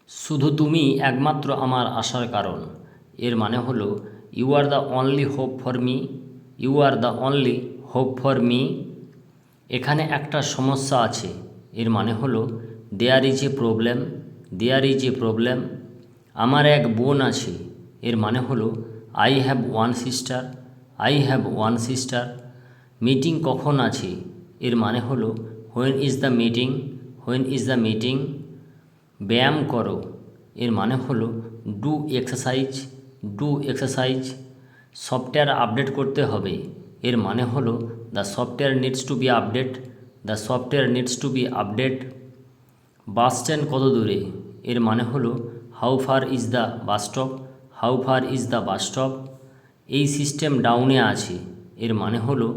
শুধু তুমি একমাত্র আমার আশার কারণ। এর মানে হলো you are the only hope for me, you are the only hope for me. এখানে একটা সমস্যা আছে। এর মানে হলো there is a problem, there is a problem. আমার এক বোন আছে। এর মানে হলো I have one sister, I have one sister. Meeting কখন আছে? এর মানে হলো when is the meeting, when is the meeting. ব্যায়াম করো। এর মানে হলো do exercise, do exercise. Software update করতে হবে। এর মানে হলো the software needs to B update, the software needs to B update. Bus stand কত দূরে? এর মানে হলো how far is the bus stop, how far is the bus stop. এই সিস্টেম ডাউনে আছে। এর মানে হলো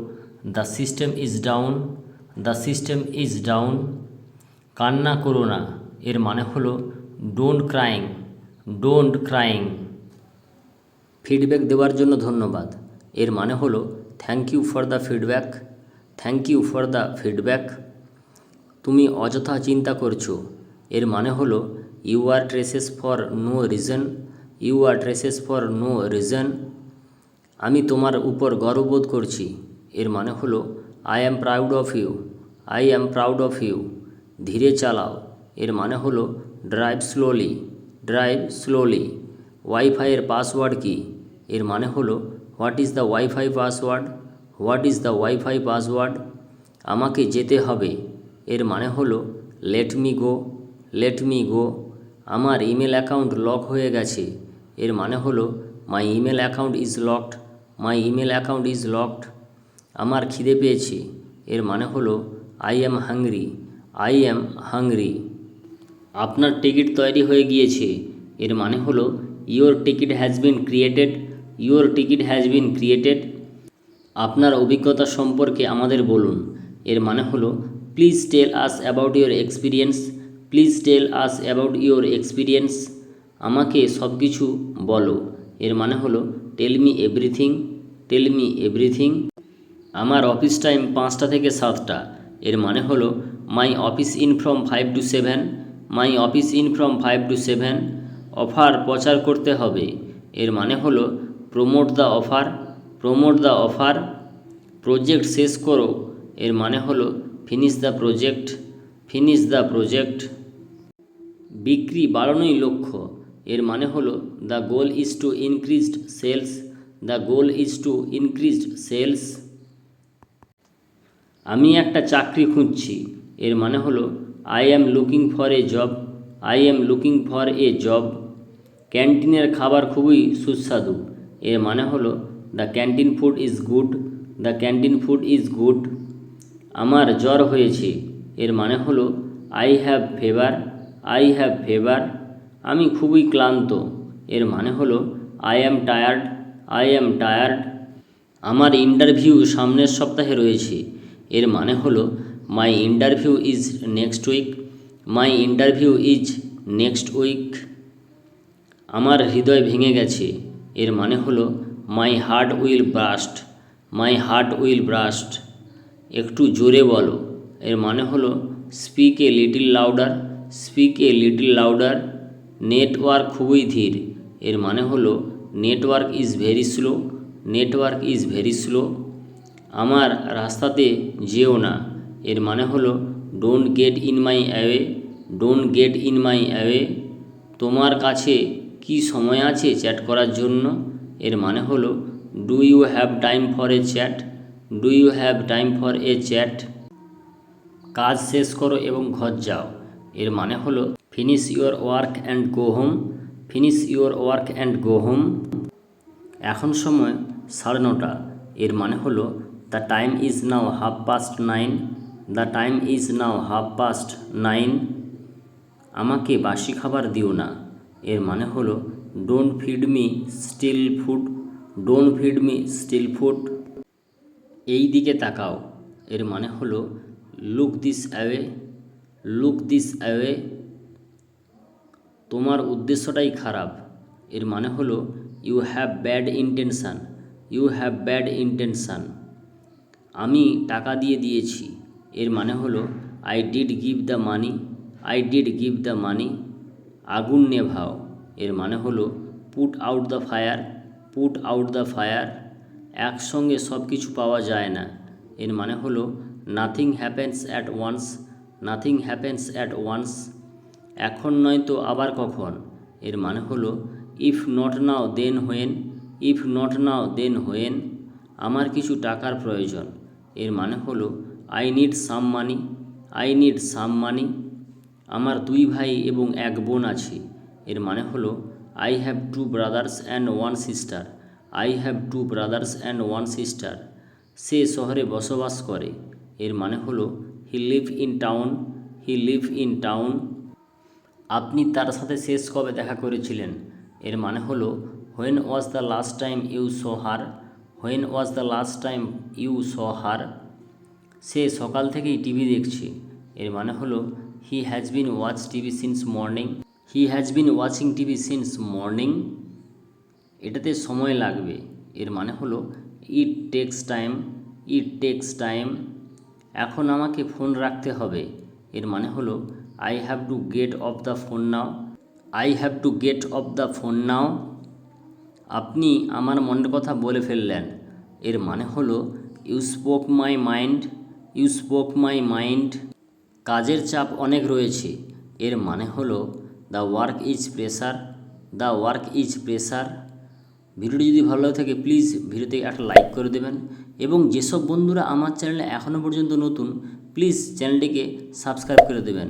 the system is down, the system is down. কান্না করো না। এর মানে হলো don't crying, don't crying. Feedback দেওয়ার জন্য ধন্যবাদ। এর মানে হলো thank you for the feedback, thank you for the feedback. তুমি অযথা চিন্তা করছো। এর মানে হলো you are stressed for no reason, you are stressed for no reason. আমি তোমার উপর গর্ববোধ করছি। এর মানে হলো I am proud of you, I am proud of you. ধীরে চালাও। এর মানে হলো ড্রাইভ স্লোলি, ড্রাইভ স্লোলি। ওয়াইফাইয়ের পাসওয়ার্ড কি? এর মানে হলো what is the WiFi password, what is the WiFi password. আমাকে যেতে হবে। এর মানে হলো let me go, let me go. আমার ইমেল অ্যাকাউন্ট লক হয়ে গেছে। এর মানে হলো মাই email account is locked, my email account is locked. আমার খিদে পেয়েছে। এর মানে হলো I am hungry, I am hungry. আপনার টিকিট তৈরি হয়ে গিয়েছে। এর মানে হলো your ticket has been created, your ticket has been created. আপনার অভিজ্ঞতা সম্পর্কে আমাদের বলুন। এর মানে হলো please tell us about your experience, please tell us about your experience. আমাকে সব কিছু বলো। এর মানে হলো tell me everything, tell me everything. আমার অফিস টাইম 5টা থেকে 7টা। এর মানে হলো my office in from 5 to 7, my office in from 5 to 7। Offer প্রচার করতে হবে। এর মানে হলো promote the offer, promote the offer. Project শেষ করো। এর মানে হলো finish the project, finish the project. বিক্রি বাড়ানোই লক্ষ্য। এর মানে হলো the goal is to increased sales, the goal is to increased sales. আমি একটা চাকরি খুঁজছি। এর মানে হলো I am looking for a job, I am looking for a job. ক্যান্টিনের খাবার খুবই সুস্বাদু। এর মানে হলো the canteen food is good, the canteen food is good. আমার জ্বর হয়েছে। এর মানে হলো I have fever, I have favour. আমি খুবই ক্লান্ত। এর মানে হলো I am tired, I am tired. আমার ইন্টারভিউ সামনের সপ্তাহে রয়েছে। এর মানে হলো my interview is next week, my interview is next week. আমার হৃদয় ভেঙে গেছে। এর মানে হলো my heart will burst, my heart will burst. একটু জোরে বলো। এর মানে হলো speak a little louder, speak a little louder. Network খুবই ধীর। এর মানে হলো network is very slow, network is very slow. আমার রাস্তাতে যেও না। এর মানে হলো don't get in my away, don't get in my away. তোমার কাছে কি সময় আছে চ্যাট করার জন্য? এর মানে হলো do you have time for a chat, do you have time for a chat. কাজ শেষ করো এবং ঘর যাও। এর মানে হলো finish your work and go home, finish your work and go home. এখন সময় 9:30। এর মানে হলো the time is now 9:30, the time is now 9:30। আমাকে বাসি খাবার দিও না। এর মানে হলো don't feed me stale food, don't feed me stale food. এই দিকে তাকাও। এর মানে হলো look this away, look this away. তোমার উদ্দেশ্যটাই খারাপ। এর মানে হলো you have bad intention, you have bad intention. আমি টাকা দিয়েছি। এর মানে হলো I did give the money, I did give the money. আগুন নেভাও এর মানে হলো put out the fire, put out the fire. একসঙ্গে সব কিছু পাওয়া যায় না এর মানে হলো nothing happens at once, nothing happens at once. এখন নয়তো আবার কখন এর মানে হলো if not now then when, if not now then when. আমার কিছু টাকার প্রয়োজন এর মানে হলো I need some money, I need some money. আমার 2 ভাই এবং 1 বোন আছে এর মানে হলো I have 2 brothers and 1 sister, I have 2 brothers and 1 sister. সে শহরে বসবাস করে এর মানে হলো he live in town, he live in town. আপনি তার সাথে শেষ কবে দেখা করেছিলেন এর মানে হলো when was the last time you saw her, when was the last time you saw her. সে সকাল থেকেই টিভি দেখছে এর মানে হলো he has been watch TV since morning, he has been watching TV since morning. এটাতে সময় লাগবে এর মানে হলো it takes time, it takes time. এখন আমাকে ফোন রাখতে হবে এর মানে হলো I have to get off the phone now, I have to get off the phone now. আপনি আমার মনের কথা বলে ফেললেন এর মানে হলো you spoke my mind, you spoke my mind. কাজের চাপ অনেক রয়েছে এর মানে হলো the work is pressure, the work is pressure. ভিডিওটি যদি ভালো লাগে থাকে প্লিজ ভিডিওতে একটা লাইক করে দেবেন এবং যেসব বন্ধুরা আমার চ্যানেলে এখনও পর্যন্ত নতুন প্লিজ চ্যানেলটিকে সাবস্ক্রাইব করে দেবেন